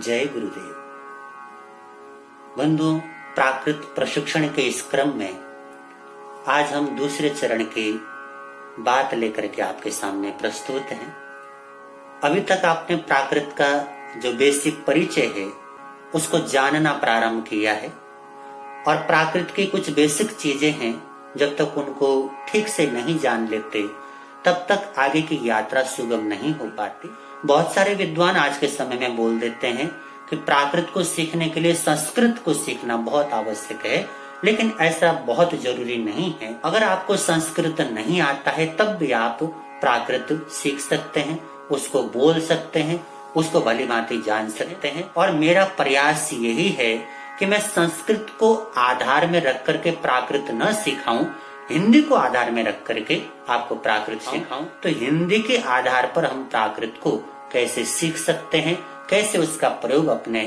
जय गुरुदेव। बंधुओं, प्राकृत प्रशिक्षण के इस क्रम में आज हम दूसरे चरण की बात लेकर के आपके सामने प्रस्तुत हैं। अभी तक आपने प्राकृत का जो बेसिक परिचय है उसको जानना प्रारंभ किया है और प्राकृत की कुछ बेसिक चीजें हैं, जब तक उनको ठीक से नहीं जान लेते तब तक आगे की यात्रा सुगम नहीं हो पाती। बहुत सारे विद्वान आज के समय में बोल देते हैं कि प्राकृत को सीखने के लिए संस्कृत को सीखना बहुत आवश्यक है, लेकिन ऐसा बहुत जरूरी नहीं है। अगर आपको संस्कृत नहीं आता है तब भी आप प्राकृत सीख सकते हैं, उसको बोल सकते हैं, उसको भली भांति जान सकते हैं। और मेरा प्रयास यही है कि मैं संस्कृत को आधार में रख करके प्राकृत न सिखाऊं, हिंदी को आधार में रख करके आपको प्राकृत सिखाऊं। तो हिंदी के आधार पर हम प्राकृत को कैसे सीख सकते हैं, कैसे उसका प्रयोग अपने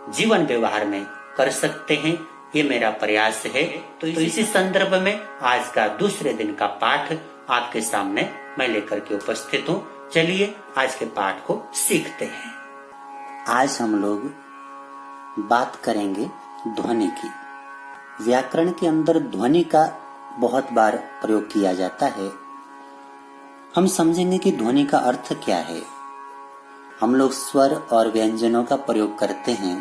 जीवन व्यवहार में कर सकते हैं, ये मेरा प्रयास है। तो इसी संदर्भ में आज का दूसरे दिन का पाठ आपके सामने मैं लेकर के उपस्थित हूँ। चलिए आज के पाठ को सीखते हैं। आज हम लोग बात करेंगे ध्वनि की। व्याकरण के अंदर ध्वनि का बहुत बार प्रयोग किया जाता है। हम समझेंगे कि ध्वनि का अर्थ क्या है। हम लोग स्वर और व्यंजनों का प्रयोग करते हैं,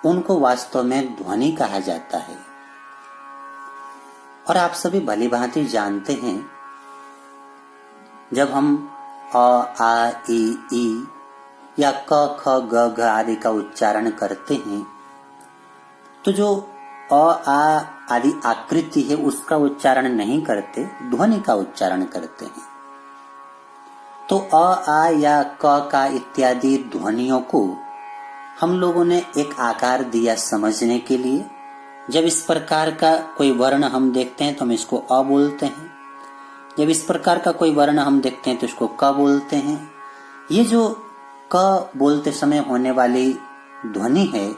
उनको वास्तव में ध्वनि कहा जाता है। और आप सभी भली भांति जानते हैं, जब हम अ आ ई या क ख ग घ आदि का उच्चारण करते हैं तो जो अ आ आदि आकृति है उसका उच्चारण नहीं करते, ध्वनि का उच्चारण करते हैं। तो अ आ या क का इत्यादि ध्वनियों को हम लोगों ने एक आकार दिया समझने के लिए। जब इस प्रकार का कोई वर्ण हम देखते हैं तो हम इसको अ बोलते हैं, जब इस प्रकार का कोई वर्ण हम देखते हैं तो इसको क बोलते हैं। ये जो क बोलते समय होने वाली ध्वनि है,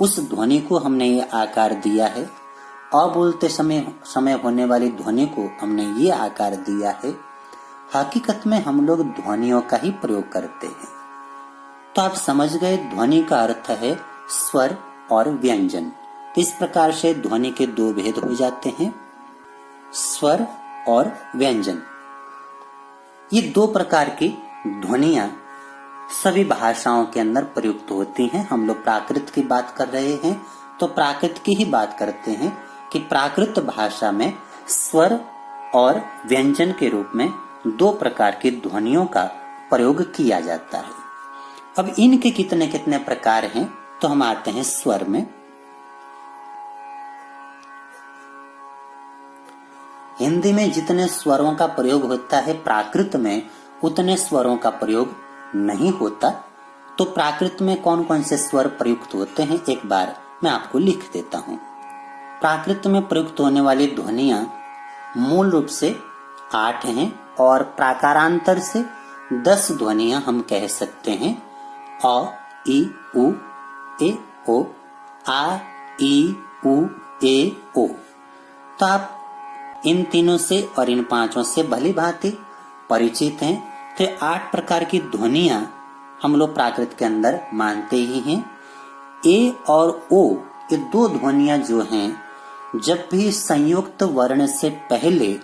उस ध्वनि को हमने ये आकार दिया है। अ बोलते समय होने वाली ध्वनि को हमने ये आकार दिया है। हकीकत में हम लोग ध्वनियों का ही प्रयोग करते हैं। तो आप समझ गए, ध्वनि का अर्थ है स्वर और व्यंजन। इस प्रकार से ध्वनि के दो भेद हो जाते हैं, स्वर और व्यंजन। ये दो प्रकार की ध्वनियां सभी भाषाओं के अंदर प्रयुक्त होती हैं। हम लोग प्राकृत की बात कर रहे हैं तो प्राकृत की ही बात करते हैं कि प्राकृत भाषा में स्वर और व्यंजन के रूप में दो प्रकार की ध्वनियों का प्रयोग किया जाता है। अब इनके कितने कितने प्रकार हैं, तो हम आते हैं स्वर में। हिंदी में जितने स्वरों का प्रयोग होता है, प्राकृत में उतने स्वरों का प्रयोग नहीं होता। तो प्राकृत में कौन कौन से स्वर प्रयुक्त होते हैं, एक बार मैं आपको लिख देता हूं। प्राकृत में प्रयुक्त होने वाली ध्वनियां मूल रूप से 8 हैं और प्राकारांतर से 10 ध्वनियां हम कह सकते हैं। अ ई उ ए ओ, आ ई उ ए ओ। तो आप इन तीनों से और इन पांचों से भली भांति परिचित हैं। तो 8 प्रकार की ध्वनियां हम लोग प्राकृत के अंदर मानते ही हैं। ए और ओ, ये दो ध्वनियां जो हैं, जब भी संयुक्त वर्ण से पहले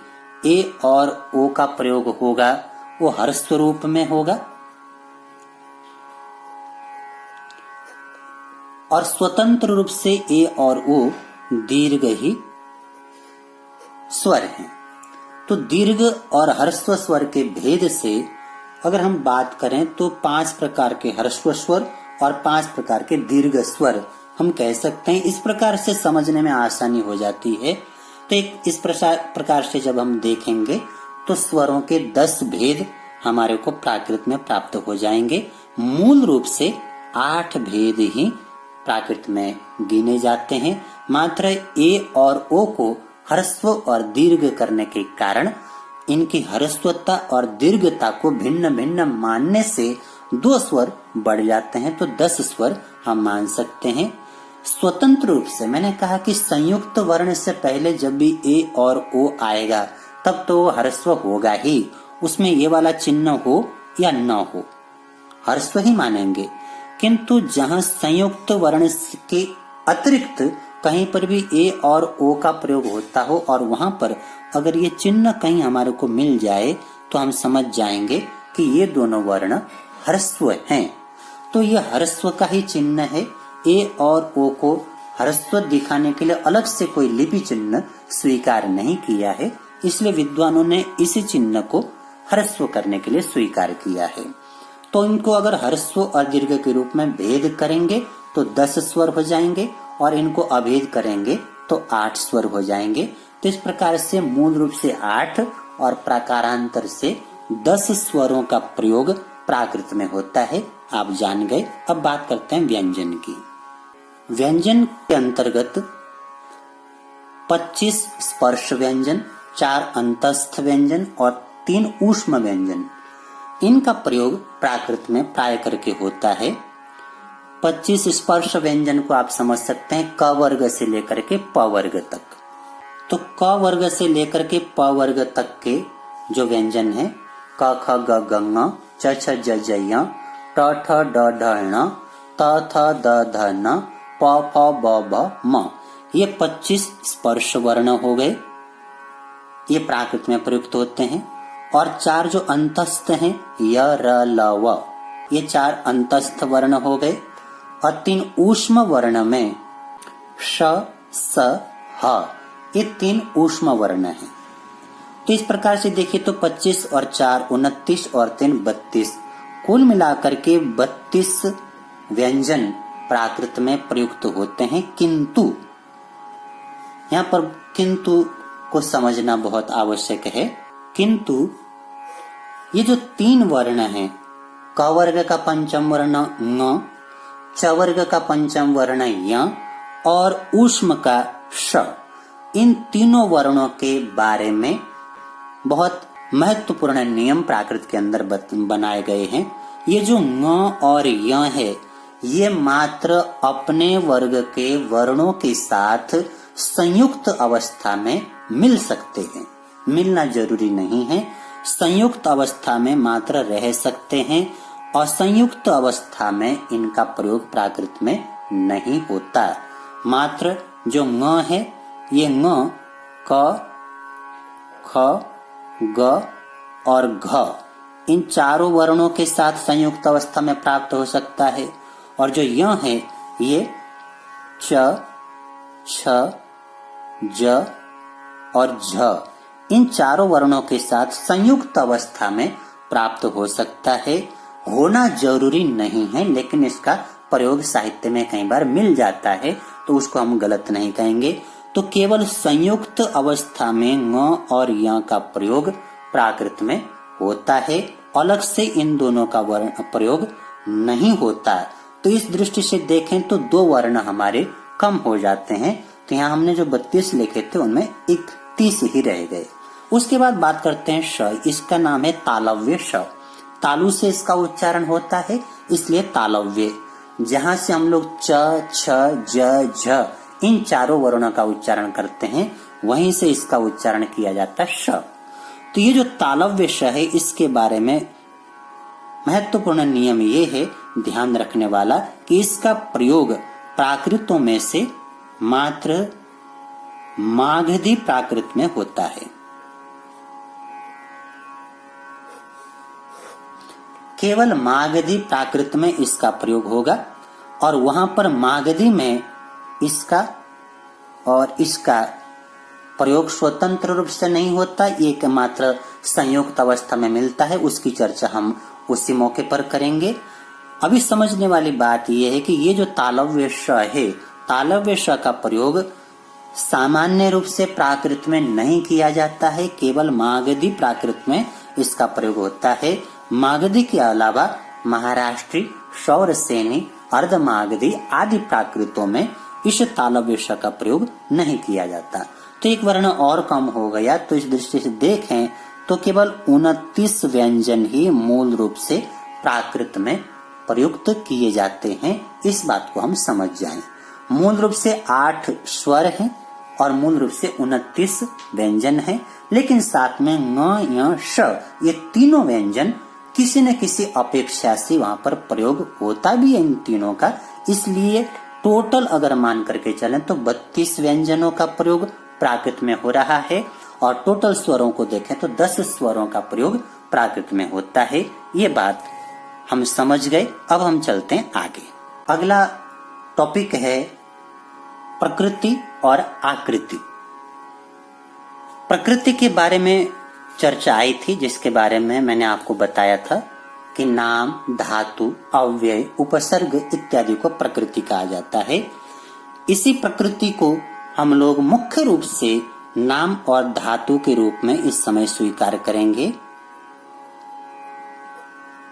ए और ओ का प्रयोग होगा वो ह्रस्व रूप में होगा और स्वतंत्र रूप से ए और ओ दीर्घ ही स्वर हैं। तो दीर्घ और ह्रस्व स्वर के भेद से अगर हम बात करें तो 5 प्रकार के ह्रस्व स्वर और 5 प्रकार के दीर्घ स्वर हम कह सकते हैं। इस प्रकार से समझने में आसानी हो जाती है। तो एक इस प्रकार से जब हम देखेंगे तो स्वरों के 10 भेद हमारे को प्राकृत में प्राप्त हो जाएंगे। मूल रूप से 8 भेद ही प्राकृत में गिने जाते हैं। मात्र ए और ओ को ह्रस्व और दीर्घ करने के कारण इनकी ह्रस्वता और दीर्घता को भिन्न भिन्न मानने से 2 स्वर बढ़ जाते हैं, तो 10 स्वर हम मान सकते हैं। स्वतंत्र रूप से मैंने कहा कि संयुक्त वर्ण से पहले जब भी ए और ओ आएगा तब तो वो ह्रस्व होगा ही, उसमें ये वाला चिन्ह हो या न हो, ह्रस्व ही मानेंगे। किंतु जहां संयुक्त वर्ण के अतिरिक्त कहीं पर भी ए और ओ का प्रयोग होता हो और वहां पर अगर ये चिन्ह कहीं हमारे को मिल जाए तो हम समझ जाएंगे कि ये दोनों वर्ण ह्रस्व हैं। तो ये ह्रस्व का ही चिन्ह है। ए और ओ को ह्रस्व दिखाने के लिए अलग से कोई लिपि चिन्ह स्वीकार नहीं किया है, इसलिए विद्वानों ने इसी चिन्ह को ह्रस्व करने के लिए स्वीकार किया है। तो इनको अगर ह्रस्व और दीर्घ के रूप में भेद करेंगे तो 10 स्वर हो जाएंगे और इनको अभेद करेंगे तो 8 स्वर हो जाएंगे। तो इस प्रकार से मूल रूप से 8 और प्राकारांतर से 10 स्वरों का प्रयोग प्राकृत में होता है, आप जान गए। अब बात करते हैं व्यंजन की। व्यंजन के अंतर्गत 25 स्पर्श व्यंजन, 4 अंतस्थ व्यंजन और 3 ऊष्म व्यंजन, इनका प्रयोग प्राकृत में प्राय करके होता है। 25 स्पर्श व्यंजन को आप समझ सकते हैं क वर्ग से लेकर के प वर्ग तक। तो क वर्ग से लेकर के प वर्ग तक के जो व्यंजन है क ख ग घ ङ च छ ज झ ञ ट ठ ड ढ ण त थ द ध न प फ ब भ म, ये 25 स्पर्श वर्ण हो गए, ये प्राकृत में प्रयुक्त होते हैं। और 4 जो अंतस्थ हैं य र ल व, ये 4 अंतस्थ वर्ण हो गए। और 3 ऊष्म वर्ण में श स ह, ये 3 ऊष्म वर्ण हैं। तो इस प्रकार से देखिए तो 25 और 4 29 और 3 32, कुल मिलाकर के 32 व्यंजन प्राकृत में प्रयुक्त होते हैं। किंतु यहाँ पर किंतु को समझना बहुत आवश्यक है। किंतु ये जो 3 वर्ण हैं, क वर्ग का पंचम वर्ण ङ, च वर्ग का पंचम वर्ण य और ऊष्म का श, इन तीनों वर्णों के बारे में बहुत महत्वपूर्ण नियम प्राकृत के अंदर बनाए गए हैं। ये जो ङ और य है, ये मात्र अपने वर्ग के वर्णों के साथ संयुक्त अवस्था में मिल सकते हैं, मिलना जरूरी नहीं है। संयुक्त अवस्था में मात्र रह सकते हैं, असंयुक्त अवस्था में इनका प्रयोग प्राकृत में नहीं होता। मात्र जो ङ है, ये ङ क ख ग और घ, इन चारों वर्णों के साथ संयुक्त अवस्था में प्राप्त हो सकता है। और जो य है, ये च छ ज और झ, इन चारों वर्णों के साथ संयुक्त अवस्था में प्राप्त हो सकता है। होना जरूरी नहीं है, लेकिन इसका प्रयोग साहित्य में कई बार मिल जाता है, तो उसको हम गलत नहीं कहेंगे। तो केवल संयुक्त अवस्था में ङ और य का प्रयोग प्राकृत में होता है, अलग से इन दोनों का वर्ण प्रयोग नहीं होता। तो इस दृष्टि से देखें तो 2 वर्ण हमारे कम हो जाते हैं। तो यहाँ हमने जो 32 लिखे थे उनमें 31 ही रह गए। उसके बाद बात करते हैं श, इसका नाम है तालव्य श। तालु से इसका उच्चारण होता है, इसलिए तालव्य। जहां से हम लोग च छ ज झ इन चारों वर्णों का उच्चारण करते हैं, वहीं से इसका उच्चारण किया जाता है श। तो ये जो तालव्य श है, इसके बारे में महत्वपूर्ण नियम ये है ध्यान रखने वाला कि इसका प्रयोग प्राकृतों में से मात्र मागधी प्राकृत में होता है। केवल मागधी प्राकृत में इसका प्रयोग होगा और वहां पर मागधी में इसका और इसका प्रयोग स्वतंत्र रूप से नहीं होता, एक मात्र संयुक्त अवस्था में मिलता है। उसकी चर्चा हम उसी मौके पर करेंगे। अभी समझने वाली बात यह है कि ये जो तालव्य श है, तालव्य श का प्रयोग सामान्य रूप से प्राकृत में नहीं किया जाता है, केवल मागधी प्राकृत में इसका प्रयोग होता है। मागधी के अलावा महाराष्ट्री, शौरसेनी, अर्धमागधी आदि प्राकृतों में इस तालव्य श का प्रयोग नहीं किया जाता। तो एक वर्ण और कम हो गया। तो इस दृष्टि से देखें तो केवल 29 व्यंजन ही मूल रूप से प्राकृत में प्रयुक्त किए जाते हैं। इस बात को हम समझ जाएं। मूल रूप से 8 स्वर हैं और मूल रूप से 29 व्यंजन हैं, लेकिन साथ में ङ य श ये तीनों व्यंजन किसी न किसी अपेक्षा से वहां पर प्रयोग होता भी है इन तीनों का। इसलिए टोटल अगर मान करके चलें तो 32 व्यंजनों का प्रयोग प्राकृत में हो रहा है, और टोटल स्वरों को देखें तो 10 स्वरों का प्रयोग प्राकृत में होता है। ये बात हम समझ गए। अब हम चलते हैं आगे। अगला टॉपिक है प्रकृति और आकृति। प्रकृति के बारे में चर्चा आई थी, जिसके बारे में मैंने आपको बताया था कि नाम, धातु, अव्यय, उपसर्ग इत्यादि को प्रकृति कहा जाता है। इसी प्रकृति को हम लोग मुख्य रूप से नाम और धातु के रूप में इस समय स्वीकार करेंगे।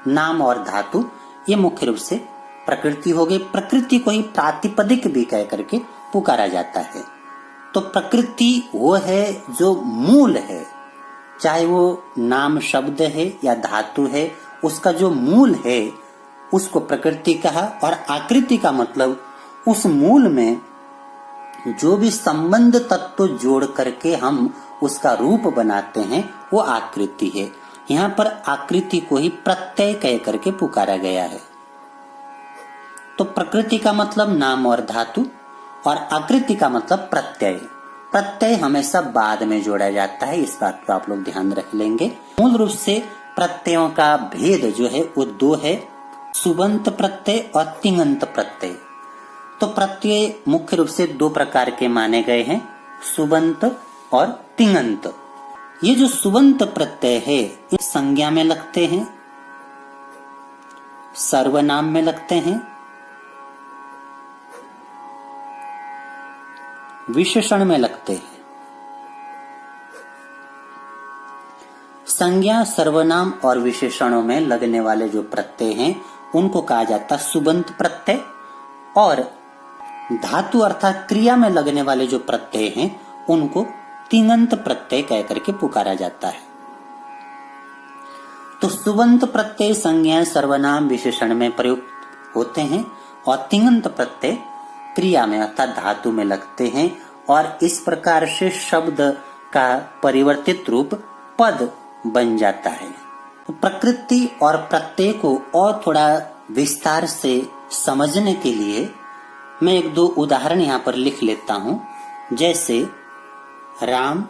नाम और धातु ये मुख्य रूप से प्रकृति हो गई। प्रकृति को ही प्रातिपदिक भी कह करके पुकारा जाता है। तो प्रकृति वो है जो मूल है, चाहे वो नाम शब्द है या धातु है, उसका जो मूल है उसको प्रकृति कहा। और आकृति का मतलब उस मूल में जो भी संबंध तत्व जोड़ करके हम उसका रूप बनाते हैं वो आकृति है। यहाँ पर आकृति को ही प्रत्यय कह करके पुकारा गया है। तो प्रकृति का मतलब नाम और धातु, और आकृति का मतलब प्रत्यय। प्रत्यय हमेशा बाद में जोड़ा जाता है, इस बात को आप लोग ध्यान रख लेंगे। मूल रूप से प्रत्ययों का भेद जो है वो दो है, सुबंत प्रत्यय और तिङंत प्रत्यय। तो प्रत्यय मुख्य रूप से दो प्रकार के माने गए हैं, सुबंत और तिङंत। ये जो सुबंत प्रत्यय है ये संज्ञा में लगते हैं, सर्वनाम में लगते हैं, विशेषण में लगते हैं। संज्ञा, सर्वनाम और विशेषणों में लगने वाले जो प्रत्यय हैं उनको कहा जाता है सुबंत प्रत्यय, और धातु अर्थात क्रिया में लगने वाले जो प्रत्यय हैं उनको तिङंत प्रत्यय कह करके पुकारा जाता है। तो सुबंत प्रत्यय संज्ञा, सर्वनाम, विशेषण में प्रयुक्त होते हैं, और तिङंत प्रत्यय क्रिया में अर्थात धातु में लगते हैं, और इस प्रकार से शब्द का परिवर्तित रूप पद बन जाता है। तो प्रकृति और प्रत्यय को और थोड़ा विस्तार से समझने के लिए मैं एक दो उदाहरण यहाँ पर लिख लेता हूं। जैसे राम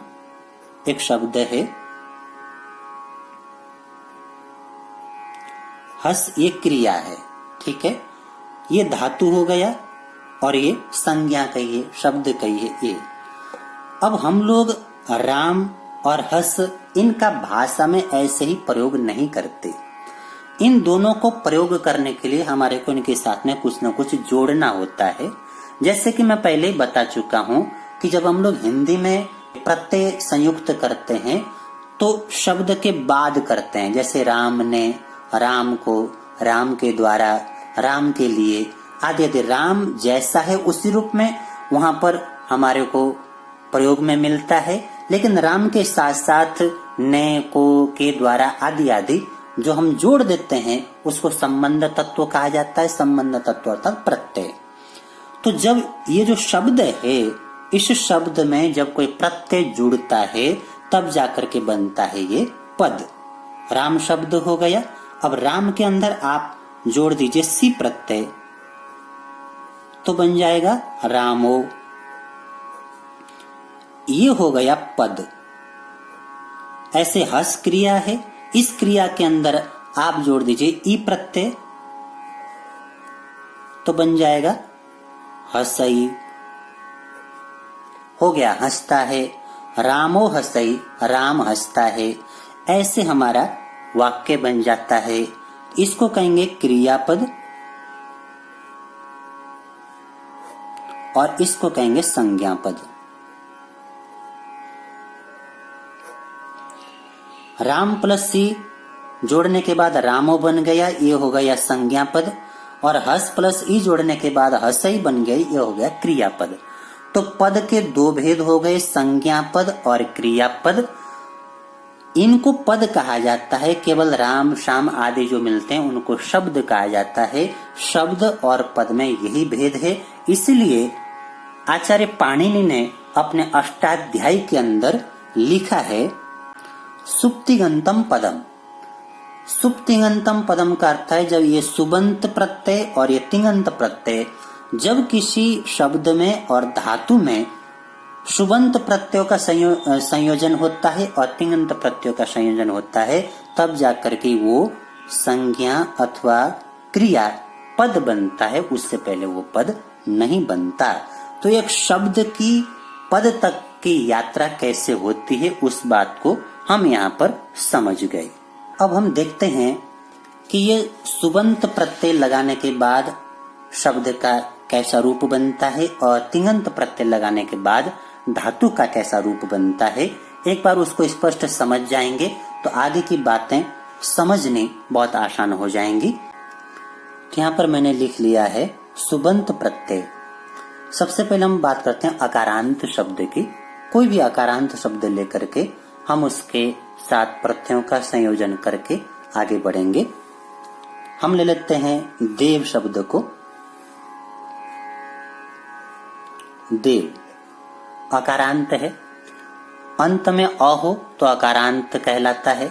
एक शब्द है, हस ये क्रिया है, ठीक है, ये धातु हो गया, और ये संज्ञा कहिए, शब्द कहिए ये। अब हम लोग राम और हस इनका भाषा में ऐसे ही प्रयोग नहीं करते। इन दोनों को प्रयोग करने के लिए हमारे को इनके साथ में कुछ न कुछ जोड़ना होता है। जैसे कि मैं पहले ही बता चुका हूं कि जब हम लोग हिंदी में प्रत्यय संयुक्त करते हैं तो शब्द के बाद करते हैं। जैसे राम ने, राम को, राम के द्वारा, राम के लिए आदि आदि। राम जैसा है उसी रूप में वहां पर हमारे को प्रयोग में मिलता है, लेकिन राम के साथ साथ ने, को, के द्वारा आदि आदि जो हम जोड़ देते हैं उसको संबंध तत्व कहा जाता है। संबंध तत्व अर्थात प्रत्यय। तो जब ये जो शब्द है, इस शब्द में जब कोई प्रत्यय जुड़ता है तब जाकर के बनता है ये पद। राम शब्द हो गया। अब राम के अंदर आप जोड़ दीजिए सी प्रत्यय, तो बन जाएगा रामो। ये हो गया पद। ऐसे हस क्रिया है, इस क्रिया के अंदर आप जोड़ दीजिए ई प्रत्यय, तो बन जाएगा हसई। हो गया हंसता है, रामो हसई, राम हंसता है। ऐसे हमारा वाक्य बन जाता है। इसको कहेंगे क्रियापद और इसको कहेंगे संज्ञापद। राम प्लस सी जोड़ने के बाद रामो बन गया, ये हो गया संज्ञापद। और हस प्लस ई जोड़ने के बाद हसई बन गई, ये हो गया क्रियापद। तो पद के दो भेद हो गए, संज्ञापद और क्रियापद। इनको पद कहा जाता है। केवल राम, शाम आदि जो मिलते हैं उनको शब्द कहा जाता है। शब्द और पद में यही भेद है। इसलिए आचार्य पाणिनि ने अपने अष्टाध्यायी के अंदर लिखा है सुप्तिगंतम पदम। सुप तिङंतम पदम का अर्थ है जब ये सुबंत प्रत्यय और ये तिङंत प्रत्यय जब किसी शब्द में और धातु में सुबंत प्रत्ययों का संयोजन होता है और तिङंत प्रत्ययों का संयोजन होता है, तब जाकर के वो संज्ञा अथवा क्रिया पद बनता है, उससे पहले वो पद नहीं बनता। तो एक शब्द की पद तक की यात्रा कैसे होती है उस बात को हम यहाँ पर समझ गए। अब हम देखते हैं कि ये सुबंत प्रत्यय लगाने के बाद शब्द का कैसा रूप बनता है और तिङंत प्रत्यय लगाने के बाद धातु का कैसा रूप बनता है। एक बार उसको स्पष्ट समझ जाएंगे तो आगे की बातें समझनी बहुत आसान हो जाएंगी। यहाँ पर मैंने लिख लिया है सुबंत प्रत्यय। सबसे पहले हम बात करते हैं अकारांत शब्द की। कोई भी अकारांत शब्द लेकर के हम उसके साथ प्रत्ययों का संयोजन करके आगे बढ़ेंगे। हम ले लेते हैं देव शब्द को। देव अकारांत है, अंत में अ हो तो अकारांत कहलाता है,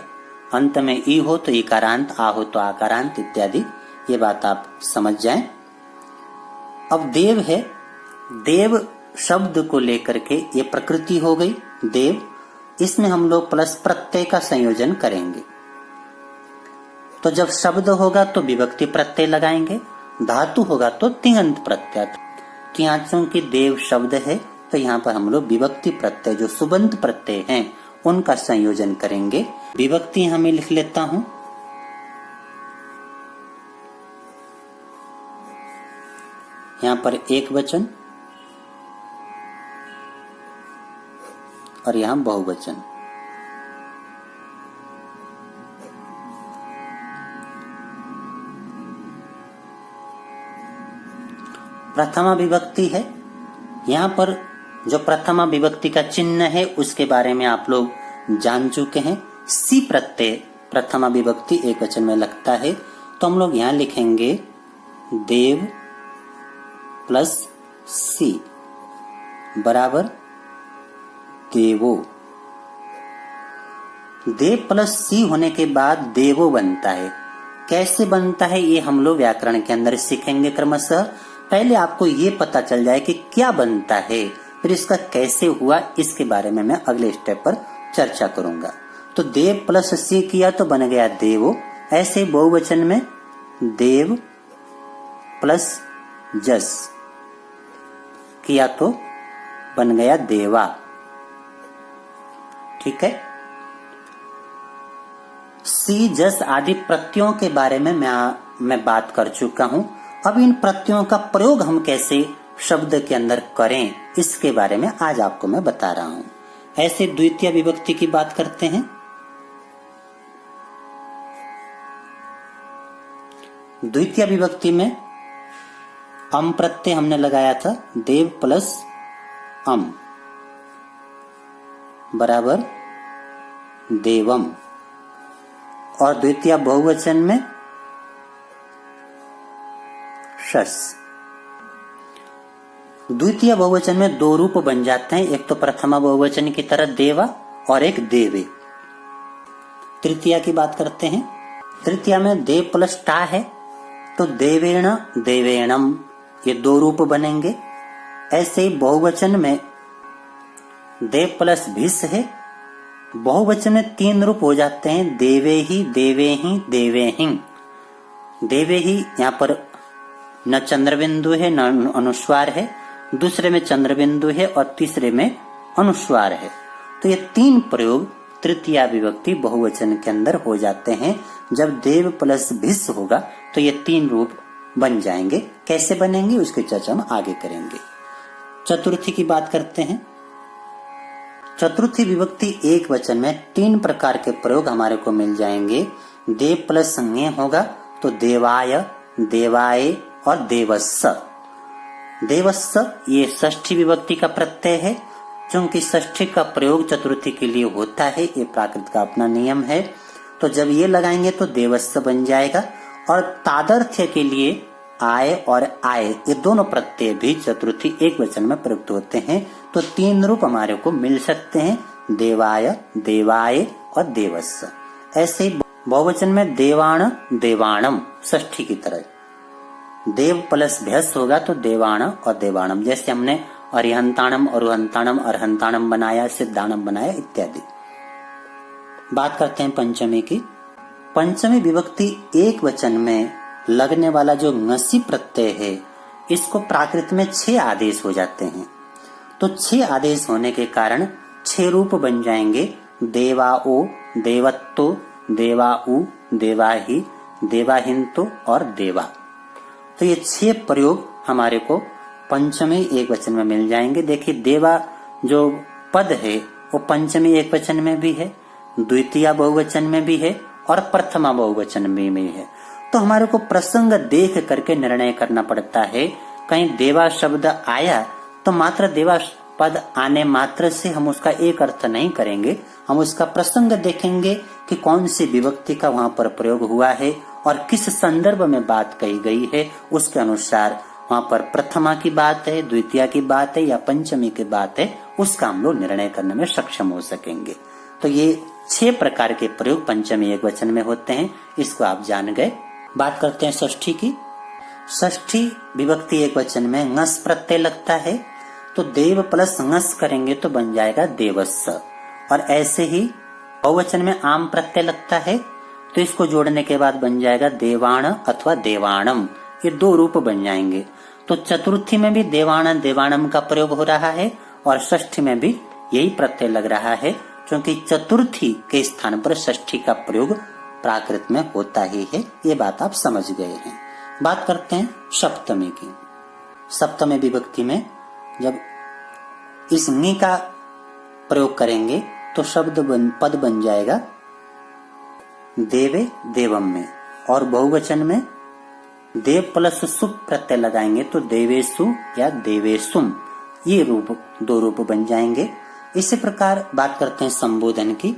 अंत में ई हो तो इकारांत, आ हो तो आकारांत इत्यादि। ये बात आप समझ जाएं। अब देव है, देव शब्द को लेकर के ये प्रकृति हो गई देव, इसमें हम लोग प्लस प्रत्यय का संयोजन करेंगे। तो जब शब्द होगा तो विभक्ति प्रत्यय लगाएंगे, धातु होगा तो तिङंत प्रत्यय। तो यहाँ चूंकि देव शब्द है तो यहाँ पर हम लोग विभक्ति प्रत्यय जो सुबंत प्रत्यय हैं उनका संयोजन करेंगे। विभक्ति यहाँ मैं लिख लेता हूं। यहाँ पर एक वचन और यहाँ बहुवचन। प्रथमा विभक्ति है। यहाँ पर जो प्रथमा विभक्ति का चिन्ह है उसके बारे में आप लोग जान चुके हैं। सी प्रत्यय प्रथमा विभक्ति एक वचन में लगता है, तो हम लोग यहाँ लिखेंगे देव प्लस सी बराबर देवो। देव प्लस सी होने के बाद देवो बनता है। कैसे बनता है ये हम लोग व्याकरण के अंदर सीखेंगे क्रमशः। पहले आपको ये पता चल जाए कि क्या बनता है, फिर इसका कैसे हुआ इसके बारे में मैं अगले स्टेप पर चर्चा करूंगा। तो देव प्लस सी किया तो बन गया देवो। ऐसे बहुवचन में देव प्लस जस किया तो बन गया देवा। ठीक है। सी जस आदि प्रत्ययों के बारे में मैं बात कर चुका हूं। अब इन प्रत्ययों का प्रयोग हम कैसे शब्द के अंदर करें इसके बारे में आज आपको मैं बता रहा हूं। ऐसे द्वितीय विभक्ति की बात करते हैं। द्वितीय विभक्ति में अम प्रत्यय हमने लगाया था, देव प्लस अम बराबर देवम। और द्वितीय बहुवचन में शस। द्वितीय बहुवचन में दो रूप बन जाते हैं, एक तो प्रथमा बहुवचन की तरह देवा और एक देवे। तृतीया की बात करते हैं। तृतीया में देव प्लस टा है तो देवेण देवेणम, ये दो रूप बनेंगे। ऐसे ही बहुवचन में देव प्लस भिस है, बहुवचन में तीन रूप हो जाते हैं, देवे ही देवे ही देवे ही। देवे ही यहाँ पर न चंद्रबिंदु है न अनुस्वार है, दूसरे में चंद्रबिंदु है और तीसरे में अनुस्वार है। तो ये तीन प्रयोग तृतीया विभक्ति बहुवचन के अंदर हो जाते हैं। जब देव प्लस भिस होगा तो ये तीन रूप बन जाएंगे। कैसे बनेंगे उसकी चर्चा हम आगे करेंगे। चतुर्थी की बात करते हैं। चतुर्थी विभक्ति एक वचन में तीन प्रकार के प्रयोग हमारे को मिल जाएंगे। देव प्लस संज्ञ होगा तो देवाय, देवाय और देवस्स। देवस्स ये षष्ठी विभक्ति का प्रत्यय है। चूंकि षष्ठी का प्रयोग चतुर्थी के लिए होता है, ये प्राकृत का अपना नियम है। तो जब ये लगाएंगे तो देवस्स बन जाएगा। और तादर्थ्य के लिए आय और आय ये दोनों प्रत्यय भी चतुर्थी एक वचन में प्रयुक्त होते हैं। तो तीन रूप हमारे को मिल सकते हैं, देवाय, देवाय और देवस्स। ऐसे बहुवचन में देवाण देवाणम, षष्ठी की तरह। देव प्लस भ्यस होगा तो देवाण और देवाणम, जैसे हमने अरिहंताणम अरुहंताणम अरहंताणम बनाया, सिद्धाणम बनाया इत्यादि। बात करते हैं पंचमी की। पंचमी विभक्ति एक वचन में लगने वाला जो ङसी प्रत्यय है, इसको प्राकृत में 6 आदेश हो जाते हैं। तो 6 आदेश होने के कारण 6 रूप बन जाएंगे। देवाओ, देवत्तो, देवाऊ, देवाही, देवाहिंतो और देवा। तो ये 6 प्रयोग हमारे को पंचमी एक वचन में मिल जाएंगे। देखिए, देवा जो पद है वो पंचमी एक वचन में भी है, द्वितीय बहुवचन में भी है और प्रथमा बहुवचन में भी है। तो हमारे को प्रसंग देख करके निर्णय करना पड़ता है। कहीं देवा शब्द आया तो मात्र देवा पद आने मात्र से हम उसका एक अर्थ नहीं करेंगे, हम उसका प्रसंग देखेंगे कि कौन सी विभक्ति का वहां पर प्रयोग हुआ है और किस संदर्भ में बात कही गई है। उसके अनुसार वहां पर प्रथमा की बात है, द्वितीय की बात है या पंचमी की बात है, उसका हम लोग निर्णय करने में सक्षम हो सकेंगे। तो ये 6 प्रकार के प्रयोग पंचमी एक वचन में होते हैं, इसको आप जान गए। बात करते हैं षष्ठी की। षष्ठी विभक्ति एक वचन में ङस प्रत्यय लगता है, तो देव प्लस ङस करेंगे तो बन जाएगा देवस्स। और ऐसे ही बहुवचन में आम प्रत्यय लगता है, तो इसको जोड़ने के बाद बन जाएगा देवाण अथवा देवाणम। ये 2 रूप बन जाएंगे। तो चतुर्थी में भी देवाण देवाणम का प्रयोग हो रहा है और षष्ठी में भी यही प्रत्यय लग रहा है, क्योंकि चतुर्थी के स्थान पर षष्ठी का प्रयोग प्राकृत में होता ही है। ये बात आप समझ गए हैं। बात करते हैं सप्तमी की। सप्तमी विभक्ति में जब इस नी का प्रयोग करेंगे तो पद बन जाएगा देवे देवम में, और बहुवचन में देव प्लस सुप प्रत्यय लगाएंगे तो देवेशु या देवेशुम, ये 2 रूप बन जाएंगे। इसी प्रकार बात करते हैं संबोधन की।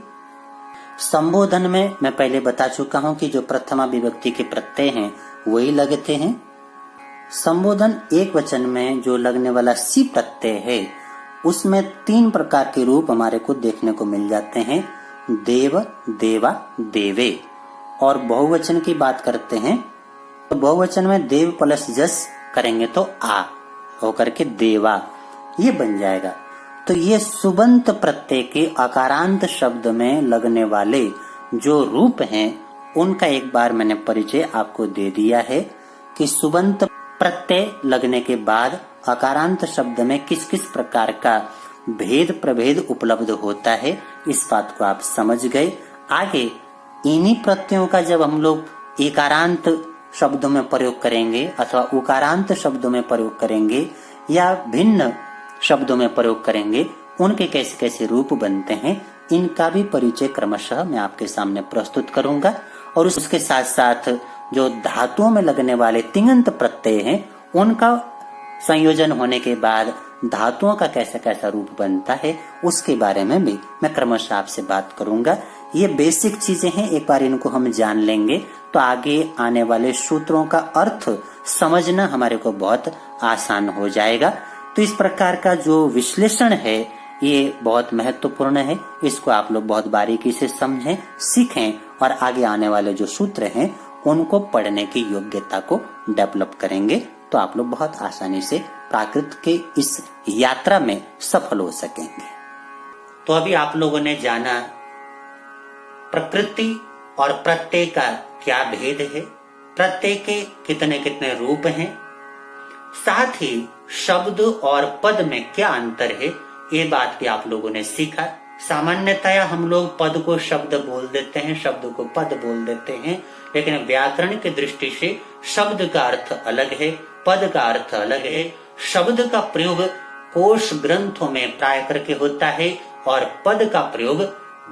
संबोधन में मैं पहले बता चुका हूं कि जो प्रथमा विभक्ति के प्रत्यय हैं वही लगते हैं। संबोधन एक वचन में जो लगने वाला सी प्रत्यय है, उसमें 3 प्रकार के रूप हमारे को देखने को मिल जाते हैं। देव, देवा, देवे। और बहुवचन की बात करते हैं तो बहुवचन में देव प्लस जस करेंगे तो आ होकर के देवा, ये बन जाएगा। तो ये सुबंत प्रत्यय के अकारांत शब्द में लगने वाले जो रूप हैं, उनका एक बार मैंने परिचय आपको दे दिया है कि सुबंत प्रत्यय लगने के बाद अकारांत शब्द में किस किस प्रकार का भेद प्रभेद उपलब्ध होता है। इस बात को आप समझ गए। आगे इन्हीं प्रत्ययों का जब हम लोग एकारांत शब्दों में प्रयोग करेंगे अथवा उकारांत शब्दों में प्रयोग करेंगे या भिन्न शब्दों में प्रयोग करेंगे, उनके कैसे कैसे रूप बनते हैं, इनका भी परिचय क्रमशः मैं आपके सामने प्रस्तुत करूंगा। और उसके साथ साथ जो धातुओं में लगने वाले तिङंत प्रत्यय हैं, उनका संयोजन होने के बाद धातुओं का कैसा कैसा रूप बनता है, उसके बारे में भी मैं क्रमशः आपसे बात करूंगा। ये बेसिक चीजें हैं, एक बार इनको हम जान लेंगे तो आगे आने वाले सूत्रों का अर्थ समझना हमारे को बहुत आसान हो जाएगा। तो इस प्रकार का जो विश्लेषण है ये बहुत महत्वपूर्ण है। इसको आप लोग बहुत बारीकी से समझें, सीखें और आगे आने वाले जो सूत्र हैं उनको पढ़ने की योग्यता को डेवलप करेंगे, तो आप लोग बहुत आसानी से प्राकृत के इस यात्रा में सफल हो सकेंगे। तो अभी आप लोगों ने जाना प्रकृति और प्रत्यय का क्या भेद है, प्रत्यय के कितने कितने रूप हैं, साथ ही शब्द और पद में क्या अंतर है, ये बात भी आप लोगों ने सीखा। सामान्यतया हम लोग पद को शब्द बोल देते हैं, शब्द को पद बोल देते हैं, लेकिन व्याकरण की दृष्टि से शब्द का अर्थ अलग है, पद का अर्थ अलग है। शब्द का प्रयोग कोश ग्रंथों में प्राय करके होता है और पद का प्रयोग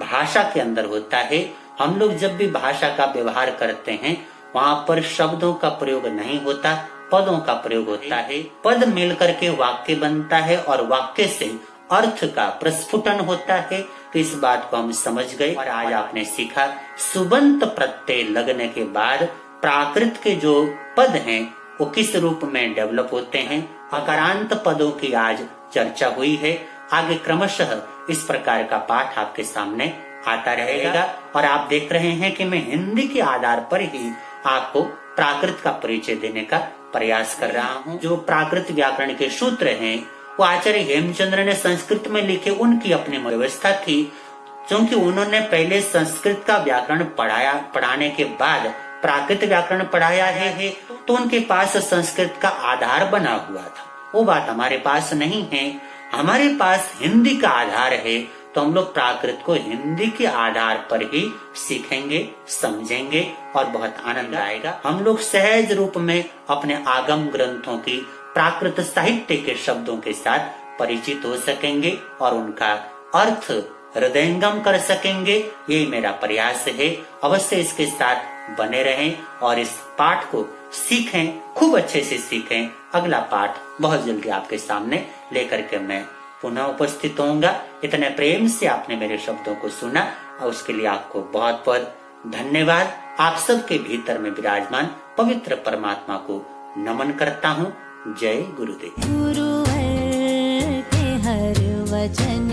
भाषा के अंदर होता है। हम लोग जब भी भाषा का व्यवहार करते हैं वहां पर शब्दों का प्रयोग नहीं होता, पदों का प्रयोग होता है। पद मिलकर के वाक्य बनता है और वाक्य से अर्थ का प्रस्फुटन होता है। तो इस बात को हम समझ गए और आज आपने सीखा सुबंत प्रत्यय लगने के बाद प्राकृत के जो पद हैं वो किस रूप में डेवलप होते हैं। अकारांत पदों की आज चर्चा हुई है। आगे क्रमशः इस प्रकार का पाठ आपके सामने आता रहेगा। और आप देख रहे हैं कि मैं हिंदी के आधार पर ही आपको प्राकृत का परिचय देने का प्रयास कर रहा हूँ। जो प्राकृत व्याकरण के सूत्र हैं वो आचार्य हेमचंद्र ने संस्कृत में लिखे, उनकी अपनी व्यवस्था थी। क्योंकि उन्होंने पहले संस्कृत का व्याकरण पढ़ाने के बाद प्राकृत व्याकरण पढ़ाया है, तो उनके पास संस्कृत का आधार बना हुआ था। वो बात हमारे पास नहीं है। हमारे पास हिंदी का आधार है, तो हम लोग प्राकृत को हिंदी के आधार पर ही सीखेंगे, समझेंगे और बहुत आनंद आएगा। हम लोग सहज रूप में अपने आगम ग्रंथों की प्राकृत साहित्य के शब्दों के साथ परिचित हो सकेंगे और उनका अर्थ हृदयंगम कर सकेंगे। ये मेरा प्रयास है। अवश्य इसके साथ बने रहें और इस पाठ को सीखें, खूब अच्छे से सीखें। अगला पाठ बहुत जल्दी आपके सामने लेकर के मैं पुनः उपस्थित होऊंगा। इतने प्रेम से आपने मेरे शब्दों को सुना और उसके लिए आपको बहुत बहुत धन्यवाद। आप सबके भीतर में विराजमान पवित्र परमात्मा को नमन करता हूँ। जय गुरुदेव। गुरुवर के हर वचन